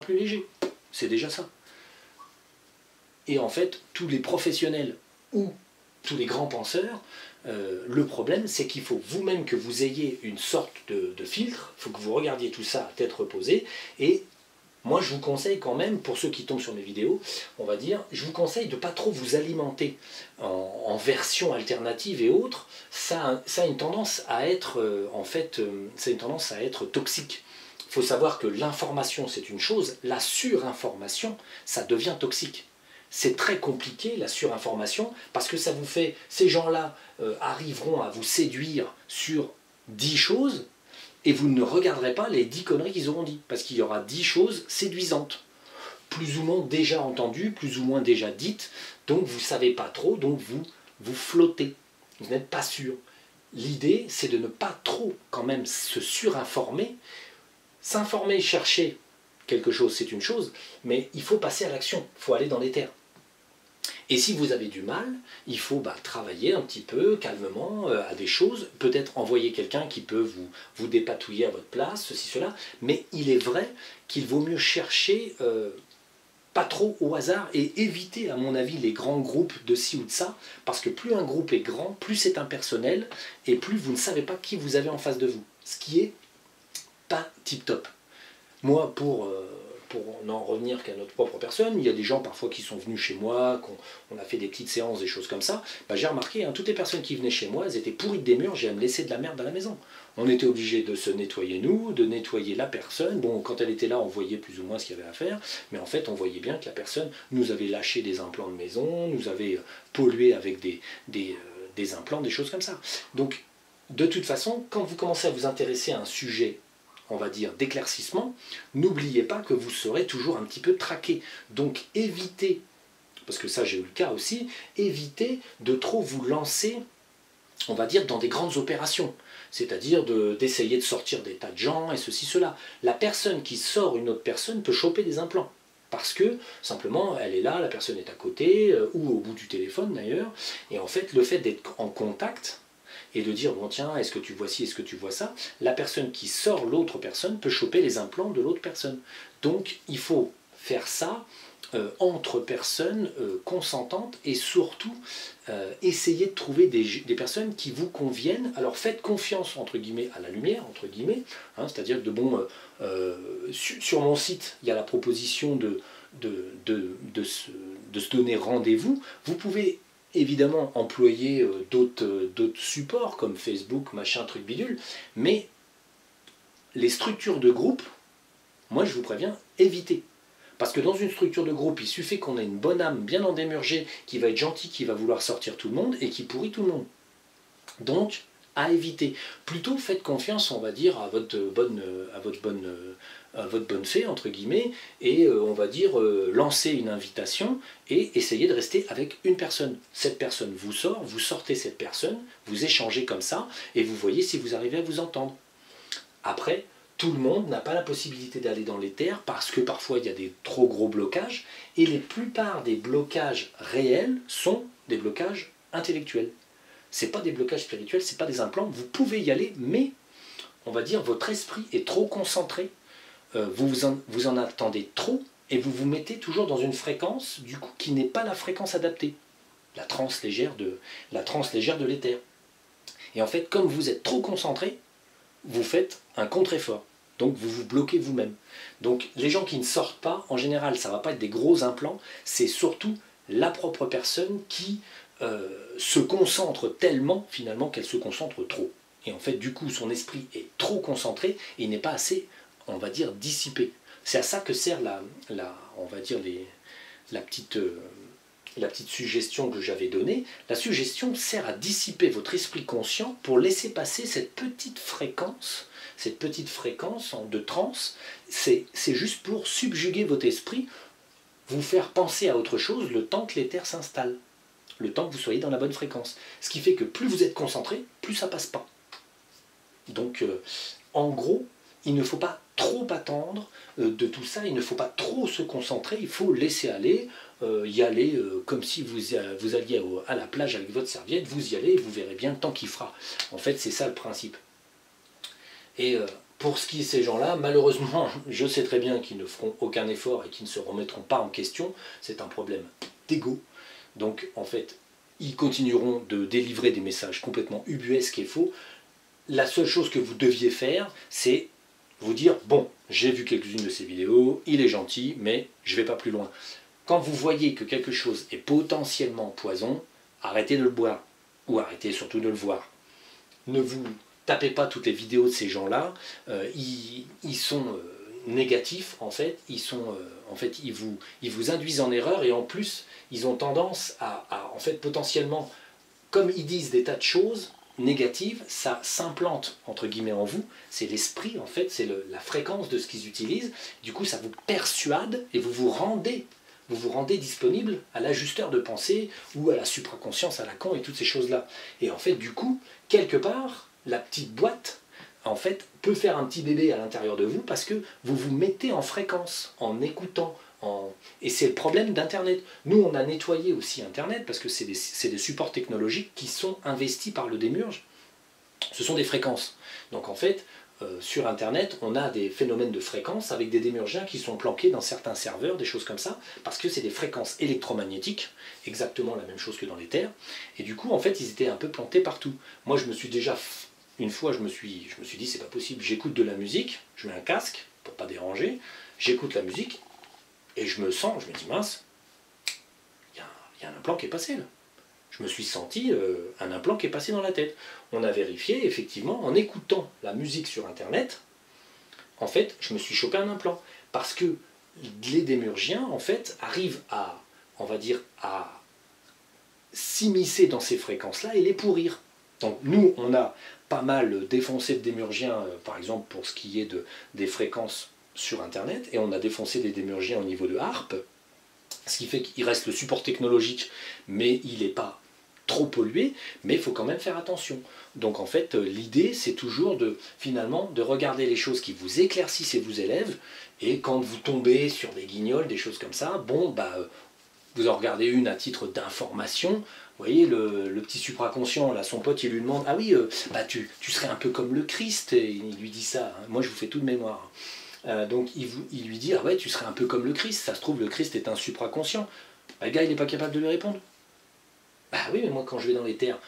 plus léger. C'est déjà ça. Et en fait, tous les professionnels ou tous les grands penseurs, le problème, c'est qu'il faut vous-même que vous ayez une sorte de filtre, il faut que vous regardiez tout ça à tête reposée, et moi je vous conseille quand même, pour ceux qui tombent sur mes vidéos, on va dire, je vous conseille de ne pas trop vous alimenter en versions alternatives et autres, ça a une tendance à être, ça a une tendance à être toxique. Il faut savoir que l'information c'est une chose, la surinformation, ça devient toxique. C'est très compliqué la surinformation parce que ça vous fait, ces gens-là arriveront à vous séduire sur 10 choses et vous ne regarderez pas les 10 conneries qu'ils auront dit parce qu'il y aura 10 choses séduisantes, plus ou moins déjà entendues, plus ou moins déjà dites, donc vous ne savez pas trop, donc vous flottez, vous n'êtes pas sûr. L'idée c'est de ne pas trop quand même se surinformer, s'informer, chercher quelque chose c'est une chose, mais il faut passer à l'action, il faut aller dans les terres. Et si vous avez du mal, il faut travailler un petit peu calmement à des choses, peut-être envoyer quelqu'un qui peut vous dépatouiller à votre place, ceci, cela, mais il est vrai qu'il vaut mieux chercher pas trop au hasard et éviter à mon avis les grands groupes de ci ou de ça, parce que plus un groupe est grand, plus c'est impersonnel et plus vous ne savez pas qui vous avez en face de vous, ce qui est pas tip-top. Moi, pour n'en revenir qu'à notre propre personne, il y a des gens parfois qui sont venus chez moi, on a fait des petites séances, des choses comme ça, j'ai remarqué, toutes les personnes qui venaient chez moi, elles étaient pourries des murs, j'ai à me laisser de la merde à la maison. On était obligé de se nettoyer nous, de nettoyer la personne, bon quand elle était là on voyait plus ou moins ce qu'il y avait à faire, mais en fait on voyait bien que la personne nous avait lâché des implants de maison, nous avait pollué avec des implants, des choses comme ça. Donc de toute façon, quand vous commencez à vous intéresser à un sujet, on va dire, d'éclaircissement, n'oubliez pas que vous serez toujours un petit peu traqué. Donc évitez, parce que ça j'ai eu le cas aussi, évitez de trop vous lancer, on va dire, dans des grandes opérations. C'est-à-dire d'essayer de sortir des tas de gens et ceci, cela. La personne qui sort une autre personne peut choper des implants. Parce que, simplement, elle est là, la personne est à côté, ou au bout du téléphone d'ailleurs, et en fait, le fait d'être en contact, et de dire, bon tiens, est-ce que tu vois ci, est-ce que tu vois ça, la personne qui sort l'autre personne peut choper les implants de l'autre personne. Donc il faut faire ça entre personnes consentantes et surtout essayer de trouver des personnes qui vous conviennent. Alors faites confiance entre guillemets à la lumière, entre guillemets, c'est-à-dire que sur mon site, il y a la proposition de se donner rendez-vous. Vous pouvez évidemment employer d'autres supports comme Facebook, machin, truc bidule, mais les structures de groupe, moi je vous préviens, évitez. Parce que dans une structure de groupe, il suffit qu'on ait une bonne âme bien endémurgée, qui va être gentille, qui va vouloir sortir tout le monde et qui pourrit tout le monde. Donc, à éviter. Plutôt faites confiance, on va dire, à votre bonne fée, entre guillemets, et on va dire, lancer une invitation et essayer de rester avec une personne. Cette personne vous sort, vous sortez cette personne, vous échangez comme ça, et vous voyez si vous arrivez à vous entendre. Après, tout le monde n'a pas la possibilité d'aller dans les terres, parce que parfois il y a des trop gros blocages, et la plupart des blocages réels sont des blocages intellectuels. Ce n'est pas des blocages spirituels, ce n'est pas des implants, vous pouvez y aller, mais on va dire votre esprit est trop concentré, vous en attendez trop, et vous vous mettez toujours dans une fréquence du coup qui n'est pas la fréquence adaptée, la transe légère de l'éther. Et en fait, comme vous êtes trop concentré, vous faites un contre-effort, donc vous vous bloquez vous-même. Donc les gens qui ne sortent pas, en général, ça ne va pas être des gros implants, c'est surtout la propre personne qui se concentre tellement finalement qu'elle se concentre trop. Et en fait, du coup, son esprit est trop concentré et il n'est pas assez, on va dire, dissipé. C'est à ça que sert on va dire la petite suggestion que j'avais donnée. La suggestion sert à dissiper votre esprit conscient pour laisser passer cette petite fréquence de transe. C'est juste pour subjuguer votre esprit, vous faire penser à autre chose le temps que l'éther s'installe, le temps que vous soyez dans la bonne fréquence. Ce qui fait que plus vous êtes concentré, plus ça passe pas. Donc, en gros, il ne faut pas trop attendre de tout ça, il ne faut pas trop se concentrer, il faut laisser aller, y aller comme si vous alliez à la plage avec votre serviette, vous y allez et vous verrez bien le temps qu'il fera. En fait, c'est ça le principe. Et pour ce qui est de ces gens-là, malheureusement, je sais très bien qu'ils ne feront aucun effort et qu'ils ne se remettront pas en question. C'est un problème d'ego. Donc, en fait, ils continueront de délivrer des messages complètement ubuesques et faux. La seule chose que vous deviez faire, c'est vous dire, bon, j'ai vu quelques-unes de ces vidéos, il est gentil, mais je ne vais pas plus loin. Quand vous voyez que quelque chose est potentiellement poison, arrêtez de le boire, ou arrêtez surtout de le voir. Ne vous tapez pas toutes les vidéos de ces gens-là, ils sont négatifs en fait, ils vous induisent en erreur et en plus, ils ont tendance à en fait potentiellement, comme ils disent des tas de choses négatives, ça s'implante entre guillemets en vous, c'est l'esprit en fait, c'est la fréquence de ce qu'ils utilisent, du coup ça vous persuade et vous vous rendez disponible à l'ajusteur de pensée ou à la supraconscience à Lacan et toutes ces choses-là. Et en fait, du coup, quelque part, la petite boîte, en fait, peut faire un petit bébé à l'intérieur de vous parce que vous vous mettez en fréquence, en écoutant. Et c'est le problème d'Internet. Nous, on a nettoyé aussi Internet parce que c'est des supports technologiques qui sont investis par le démiurge. Ce sont des fréquences. Donc en fait, sur Internet, on a des phénomènes de fréquences avec des démiurgiens qui sont planqués dans certains serveurs, des choses comme ça, parce que c'est des fréquences électromagnétiques, exactement la même chose que dans l'éther, et du coup, en fait, ils étaient un peu plantés partout. Moi, je me suis déjà, une fois, je me suis dit, c'est pas possible, j'écoute de la musique, je mets un casque pour pas déranger, j'écoute la musique, et je me dis, mince, il y a un implant qui est passé là. Je me suis senti un implant qui est passé dans la tête. On a vérifié, effectivement, en écoutant la musique sur Internet, en fait, je me suis chopé un implant. Parce que les démurgiens, en fait, arrivent à, on va dire, à s'immiscer dans ces fréquences-là et les pourrir. Donc nous, on a pas mal défoncé de démurgiens, par exemple, pour ce qui est des fréquences sur Internet, et on a défoncé des démurgiens au niveau de harpe, ce qui fait qu'il reste le support technologique, mais il n'est pas trop pollué, mais il faut quand même faire attention. Donc en fait, l'idée, c'est toujours finalement de regarder les choses qui vous éclaircissent et vous élèvent, et quand vous tombez sur des guignols, des choses comme ça, bon, vous en regardez une à titre d'information. Vous voyez, le petit supraconscient, là, son pote, il lui demande, ah oui, tu serais un peu comme le Christ, et il lui dit ça, hein. Moi je vous fais tout de mémoire. Donc il lui dit, ah ouais, tu serais un peu comme le Christ, ça se trouve, le Christ est un supraconscient. Le gars, il n'est pas capable de lui répondre. Bah oui, mais moi, quand je vais dans les terres,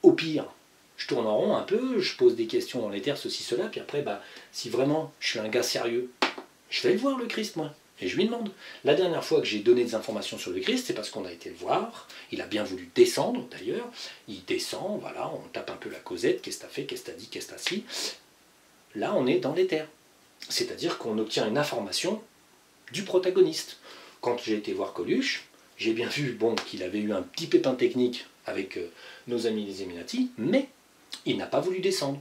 au pire, je tourne en rond un peu, je pose des questions dans les terres, ceci, cela, puis après, si vraiment je suis un gars sérieux, je vais le voir, le Christ, moi, et je lui demande. La dernière fois que j'ai donné des informations sur le Christ, c'est parce qu'on a été le voir, il a bien voulu descendre, d'ailleurs, il descend, voilà, on tape un peu la causette, qu'est-ce que t'as fait, qu'est-ce que t'as dit, qu'est-ce que t'as si. Là, on est dans les terres. C'est-à-dire qu'on obtient une information du protagoniste. Quand j'ai été voir Coluche, j'ai bien vu qu'il avait eu un petit pépin technique avec nos amis les Illuminati, mais il n'a pas voulu descendre.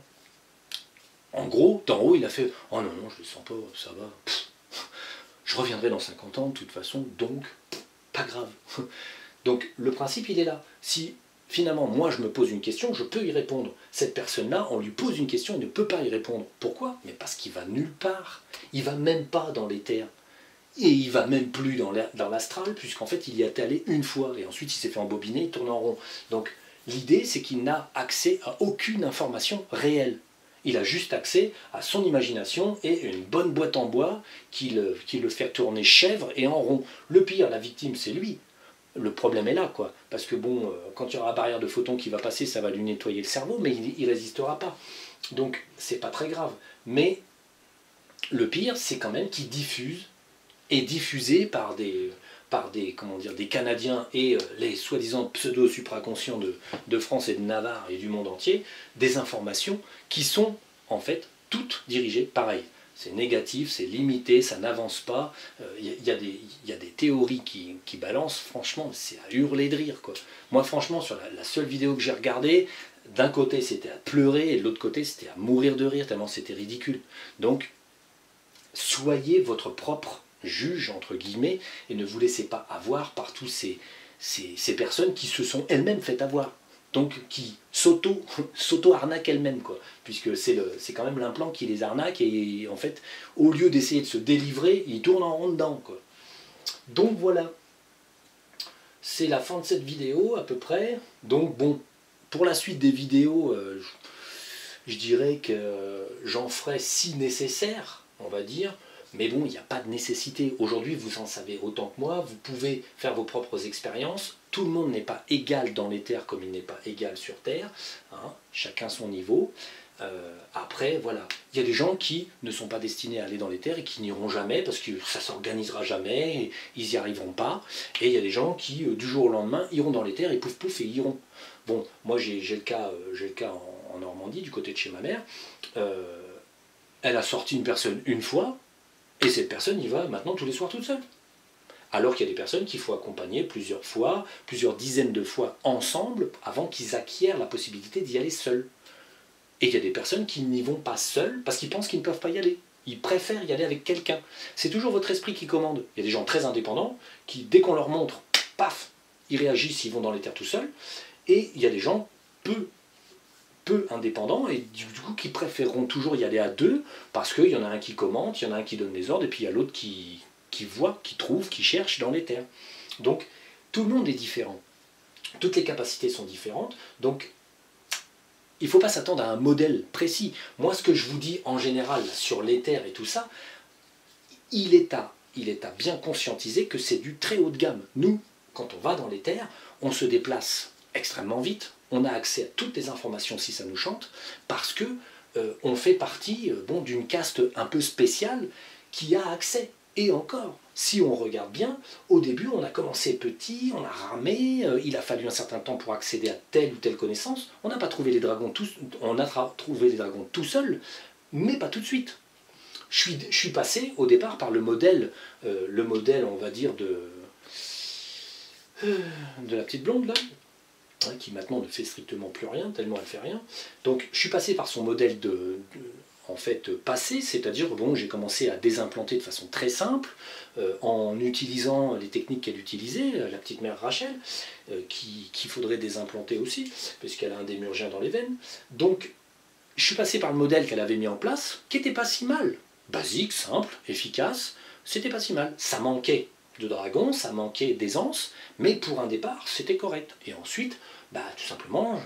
En gros, d'en haut, il a fait « Oh non, non, je ne le sens pas, ça va. Je reviendrai dans 50 ans, de toute façon, donc, pas grave. » Donc, le principe, il est là. Si, finalement, moi, je me pose une question, je peux y répondre. Cette personne-là, on lui pose une question, il ne peut pas y répondre. Pourquoi? Mais parce qu'il va nulle part. Il va même pas dans les terres. Et il va même plus dans l'astral, puisqu'en fait, il y est allé une fois, et ensuite, il s'est fait embobiner, il tourne en rond. Donc, l'idée, c'est qu'il n'a accès à aucune information réelle. Il a juste accès à son imagination et une bonne boîte en bois qui le fait tourner chèvre et en rond. Le pire, la victime, c'est lui. Le problème est là, quoi. Parce que quand il y aura la barrière de photons qui va passer, ça va lui nettoyer le cerveau, mais il ne résistera pas. Donc, c'est pas très grave. Mais le pire, c'est quand même qu'il diffuse, et diffusé par des Canadiens et les soi-disant pseudo-supraconscients de France et de Navarre et du monde entier, des informations qui sont en fait toutes dirigées pareil. C'est négatif, c'est limité, ça n'avance pas. Il y a des théories qui balancent, franchement, c'est à hurler de rire, quoi. Moi, franchement, sur la seule vidéo que j'ai regardée, d'un côté c'était à pleurer et de l'autre côté c'était à mourir de rire, tellement c'était ridicule. Donc, soyez votre propre juge, entre guillemets, et ne vous laissez pas avoir par tous ces personnes qui se sont elles-mêmes faites avoir. Donc qui s'auto-arnaquent elles-mêmes, quoi. Puisque c'est quand même l'implant qui les arnaque, et en fait, au lieu d'essayer de se délivrer, ils tournent en rond dedans, quoi. Donc voilà. C'est la fin de cette vidéo, à peu près. Donc bon, pour la suite des vidéos, je dirais que j'en ferai si nécessaire, on va dire, mais bon, il n'y a pas de nécessité. Aujourd'hui, vous en savez autant que moi, vous pouvez faire vos propres expériences. Tout le monde n'est pas égal dans l'éther comme il n'est pas égal sur Terre, hein, chacun son niveau. Après, voilà, il y a des gens qui ne sont pas destinés à aller dans l'éther et qui n'iront jamais parce que ça s'organisera jamais, et ils n'y arriveront pas. Et il y a des gens qui, du jour au lendemain, iront dans l'éther et pouf pouf et iront. Bon, moi j'ai le cas en Normandie, du côté de chez ma mère. Elle a sorti une personne une fois, et cette personne y va maintenant tous les soirs toute seule. Alors qu'il y a des personnes qu'il faut accompagner plusieurs fois, plusieurs dizaines de fois ensemble, avant qu'ils acquièrent la possibilité d'y aller seuls. Et il y a des personnes qui n'y vont pas seuls parce qu'ils pensent qu'ils ne peuvent pas y aller. Ils préfèrent y aller avec quelqu'un. C'est toujours votre esprit qui commande. Il y a des gens très indépendants qui, dès qu'on leur montre, paf, ils réagissent, ils vont dans les terres tout seuls. Et il y a des gens peu indépendants et du coup qui préféreront toujours y aller à deux parce qu'il y en a un qui commente, il y en a un qui donne les ordres et puis il y a l'autre qui voit, qui trouve, qui cherche dans les terres. Donc tout le monde est différent. Toutes les capacités sont différentes. Donc il ne faut pas s'attendre à un modèle précis. Moi, ce que je vous dis en général sur l'éther et tout ça, il est à bien conscientiser que c'est du très haut de gamme. Nous, quand on va dans l'éther, on se déplace extrêmement vite, on a accès à toutes les informations si ça nous chante, parce que on fait partie d'une caste un peu spéciale qui a accès. Et encore, si on regarde bien, au début on a commencé petit, on a ramé, il a fallu un certain temps pour accéder à telle ou telle connaissance. On n'a pas trouvé les dragons trouvé les dragons tout seul, mais pas tout de suite. Je suis passé au départ par le modèle on va dire de la petite blonde là, hein, qui maintenant ne fait strictement plus rien, tellement elle fait rien. Donc je suis passé par son modèle en fait passé, c'est-à-dire bon, j'ai commencé à désimplanter de façon très simple, en utilisant les techniques qu'elle utilisait, la petite mère Rachel, qu'il faudrait désimplanter aussi, puisqu'elle a un démurgien dans les veines. Donc je suis passé par le modèle qu'elle avait mis en place, qui n'était pas si mal. Basique, simple, efficace, c'était pas si mal. Ça manquait de dragon, ça manquait d'aisance, mais pour un départ, c'était correct. Et ensuite, tout simplement,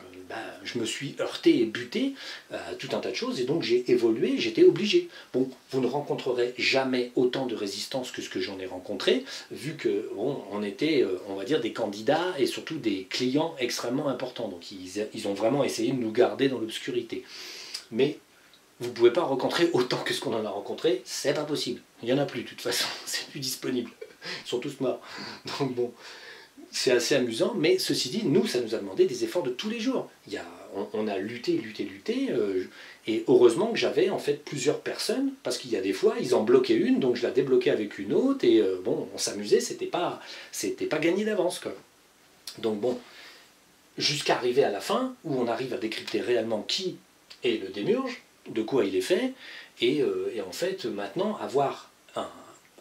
je me suis heurté et buté à tout un tas de choses, et donc j'ai évolué, j'étais obligé. Bon, vous ne rencontrerez jamais autant de résistance que ce que j'en ai rencontré, vu que on était, on va dire, des candidats et surtout des clients extrêmement importants. Donc ils ont vraiment essayé de nous garder dans l'obscurité. Mais vous ne pouvez pas rencontrer autant que ce qu'on en a rencontré, c'est pas possible. Il n'y en a plus de toute façon, c'est plus disponible. Ils sont tous morts. Donc bon, c'est assez amusant, mais ceci dit, nous, ça nous a demandé des efforts de tous les jours. On a lutté, et heureusement que j'avais en fait plusieurs personnes, parce qu'il y a des fois, ils en bloquaient une, donc je la débloquais avec une autre, et bon, on s'amusait, c'était pas gagné d'avance, quoi. Donc bon, jusqu'à arriver à la fin, où on arrive à décrypter réellement qui est le démiurge, de quoi il est fait, et en fait, maintenant, avoir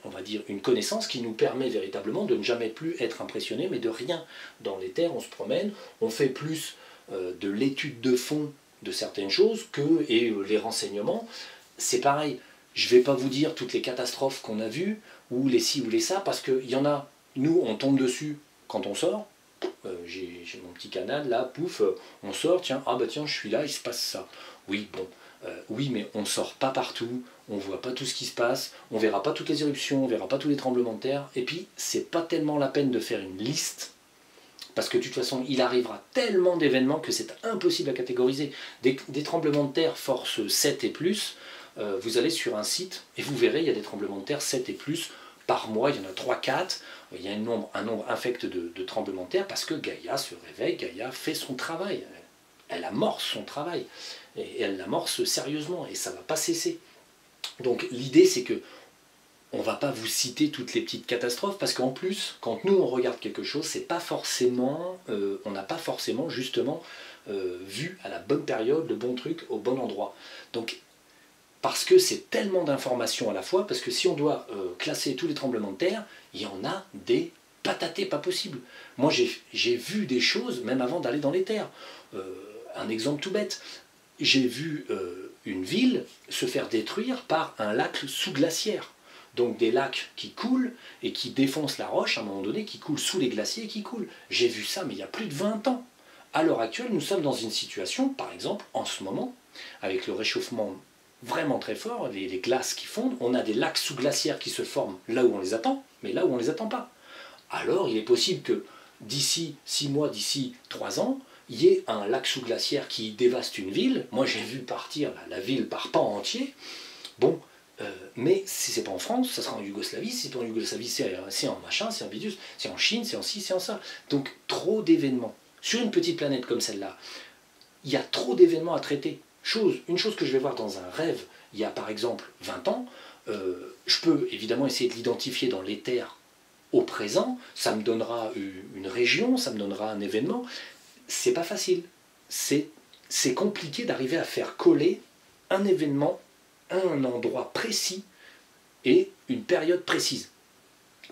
on va dire, une connaissance qui nous permet véritablement de ne jamais plus être impressionné, mais de rien. Dans les terres, on se promène, on fait plus de l'étude de fond de certaines choses et les renseignements. C'est pareil, je ne vais pas vous dire toutes les catastrophes qu'on a vues, ou les ci ou les ça, parce qu'il y en a, nous, on tombe dessus quand on sort. J'ai mon petit canal, là, pouf, on sort, tiens, tiens, je suis là, il se passe ça. Oui, bon. Oui, mais on ne sort pas partout, on ne voit pas tout ce qui se passe, on ne verra pas toutes les éruptions, on ne verra pas tous les tremblements de terre, et puis c'est pas tellement la peine de faire une liste, parce que de toute façon, il arrivera tellement d'événements que c'est impossible à catégoriser. Des tremblements de terre force 7 et plus, vous allez sur un site, et vous verrez, il y a des tremblements de terre 7 et plus, par mois, il y en a 3-4, il y a un nombre infect de tremblements de terre, parce que Gaïa se réveille, Gaïa fait son travail, elle amorce son travail. Et elle l'amorce sérieusement, et ça ne va pas cesser. Donc l'idée, c'est que on ne va pas vous citer toutes les petites catastrophes, parce qu'en plus, quand nous on regarde quelque chose, c'est pas forcément, on n'a pas forcément justement vu à la bonne période, le bon truc, au bon endroit. Donc, parce que c'est tellement d'informations à la fois, parce que si on doit classer tous les tremblements de terre, il y en a des patatés pas possibles. Moi j'ai vu des choses, même avant d'aller dans les terres. Un exemple tout bête. J'ai vu une ville se faire détruire par un lac sous-glaciaire. Donc des lacs qui coulent et qui défoncent la roche à un moment donné, qui coulent sous les glaciers et qui coulent. J'ai vu ça, mais il y a plus de 20 ans. À l'heure actuelle, nous sommes dans une situation, par exemple, en ce moment, avec le réchauffement vraiment très fort, les glaces qui fondent, on a des lacs sous-glaciaires qui se forment là où on les attend, mais là où on ne les attend pas. Alors il est possible que d'ici 6 mois, d'ici 3 ans, il y ait un lac sous-glaciaire qui dévaste une ville. Moi j'ai vu partir la ville par pans entiers. Bon, mais si c'est pas en France, ça sera en Yougoslavie. Si c'est pas en Yougoslavie, c'est en machin, c'est en bidus, c'est en Chine, c'est en ci, c'est en ça. Donc trop d'événements. Sur une petite planète comme celle-là, il y a trop d'événements à traiter. Une chose que je vais voir dans un rêve, il y a par exemple 20 ans, je peux évidemment essayer de l'identifier dans l'éther au présent, ça me donnera une région, ça me donnera un événement. C'est pas facile. C'est compliqué d'arriver à faire coller un événement à un endroit précis et une période précise.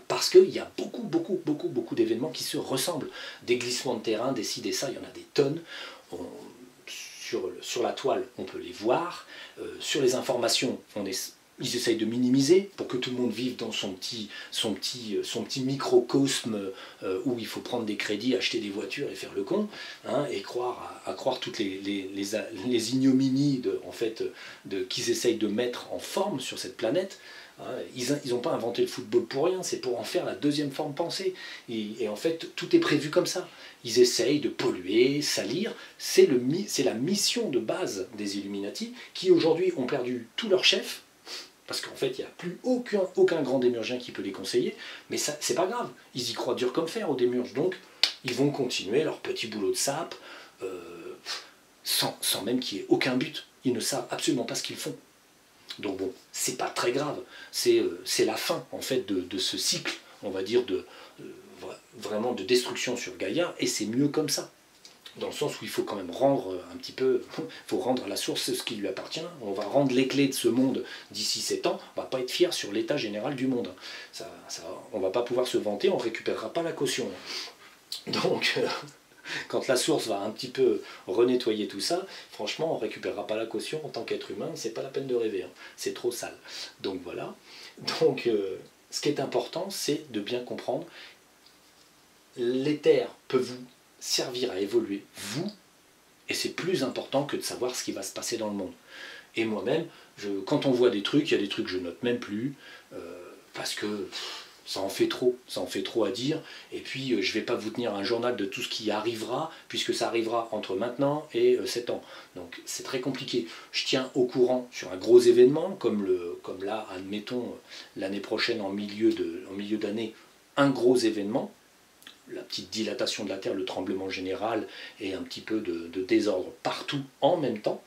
Parce qu'il y a beaucoup d'événements qui se ressemblent. Des glissements de terrain, des ci, des ça, il y en a des tonnes. Sur la toile, on peut les voir. Sur les informations, ils essayent de minimiser pour que tout le monde vive dans son petit microcosme où il faut prendre des crédits, acheter des voitures et faire le con, hein, et croire toutes les ignominies qu'ils essayent de mettre en forme sur cette planète. Ils n'ont pas inventé le football pour rien, c'est pour en faire la deuxième forme pensée. Et en fait, tout est prévu comme ça. Ils essayent de polluer, salir. C'est la mission de base des Illuminati, qui aujourd'hui ont perdu tous leurs chefs, parce qu'en fait, il n'y a plus aucun grand démurgien qui peut les conseiller, mais c'est pas grave. Ils y croient dur comme fer aux démurges, donc ils vont continuer leur petit boulot de sape, sans même qu'il y ait aucun but. Ils ne savent absolument pas ce qu'ils font. Donc bon, c'est pas très grave, c'est la fin en fait de ce cycle, on va dire, vraiment de destruction sur Gaïa, et c'est mieux comme ça. Dans le sens où il faut quand même rendre un petit peu, il faut rendre à la source ce qui lui appartient, on va rendre les clés de ce monde d'ici 7 ans, on va pas être fier sur l'état général du monde. On va pas pouvoir se vanter, on récupérera pas la caution. Donc... quand la source va un petit peu renettoyer tout ça, franchement, on ne récupérera pas la caution en tant qu'être humain, c'est pas la peine de rêver, hein. C'est trop sale. Donc voilà. Donc, ce qui est important, c'est de bien comprendre, l'éther peut vous servir à évoluer, vous, et c'est plus important que de savoir ce qui va se passer dans le monde. Et moi-même, quand on voit des trucs, il y a des trucs que je note même plus, parce que... ça en fait trop à dire, et puis je ne vais pas vous tenir un journal de tout ce qui arrivera, puisque ça arrivera entre maintenant et 7 ans. Donc c'est très compliqué. Je tiens au courant sur un gros événement, comme là, admettons, l'année prochaine, en milieu d'année, un gros événement, la petite dilatation de la Terre, le tremblement général, et un petit peu de désordre partout en même temps.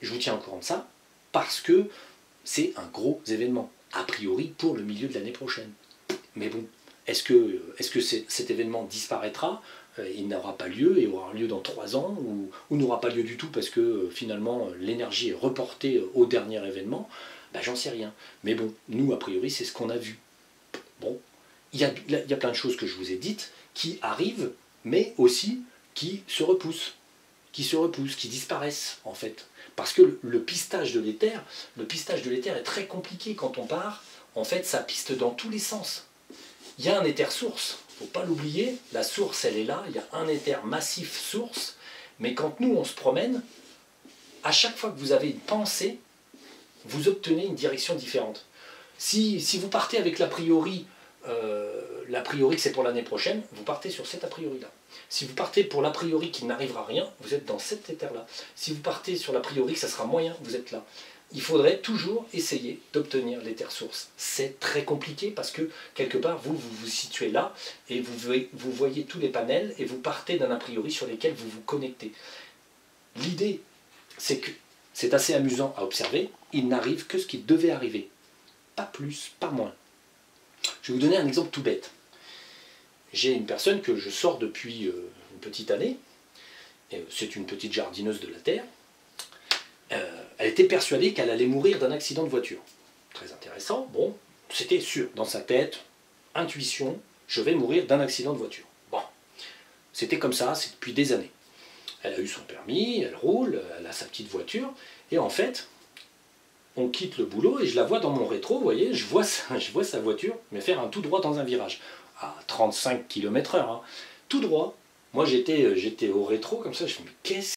Je vous tiens au courant de ça, parce que c'est un gros événement. A priori pour le milieu de l'année prochaine. Mais bon, est-ce que cet événement disparaîtra, il n'aura pas lieu et aura lieu dans 3 ans, ou n'aura pas lieu du tout parce que finalement l'énergie est reportée au dernier événement? Ben, j'en sais rien. Mais bon, nous a priori c'est ce qu'on a vu. Bon, il y a plein de choses que je vous ai dites qui arrivent, mais aussi qui se repoussent, qui disparaissent en fait. Parce que le pistage de l'éther est très compliqué quand on part. En fait, ça piste dans tous les sens. Il y a un éther source, il ne faut pas l'oublier. La source, elle est là. Il y a un éther massif source. Mais quand nous, on se promène, à chaque fois que vous avez une pensée, vous obtenez une direction différente. Si vous partez avec l'a priori que c'est pour l'année prochaine, vous partez sur cet a priori-là. Si vous partez pour l'a priori qu'il n'arrivera rien, vous êtes dans cet éther-là. Si vous partez sur l'a priori que ça sera moyen, vous êtes là. Il faudrait toujours essayer d'obtenir l'éther source. C'est très compliqué parce que, quelque part, vous vous situez là et vous voyez tous les panels et vous partez d'un a priori sur lesquels vous vous connectez. L'idée, c'est que c'est assez amusant à observer, il n'arrive que ce qui devait arriver. Pas plus, pas moins. Je vais vous donner un exemple tout bête. J'ai une personne que je sors depuis une petite année, c'est une petite jardineuse de la Terre. Elle était persuadée qu'elle allait mourir d'un accident de voiture. Très intéressant, bon, c'était sûr, dans sa tête, intuition, je vais mourir d'un accident de voiture. Bon, c'était comme ça, c'est depuis des années. Elle a eu son permis, elle roule, elle a sa petite voiture, et en fait, on quitte le boulot et je la vois dans mon rétro, vous voyez, je vois sa voiture, mais faire un tout droit dans un virage, à 35 km/h, hein, tout droit. Moi j'étais au rétro comme ça, je me dis, mais qu'est-ce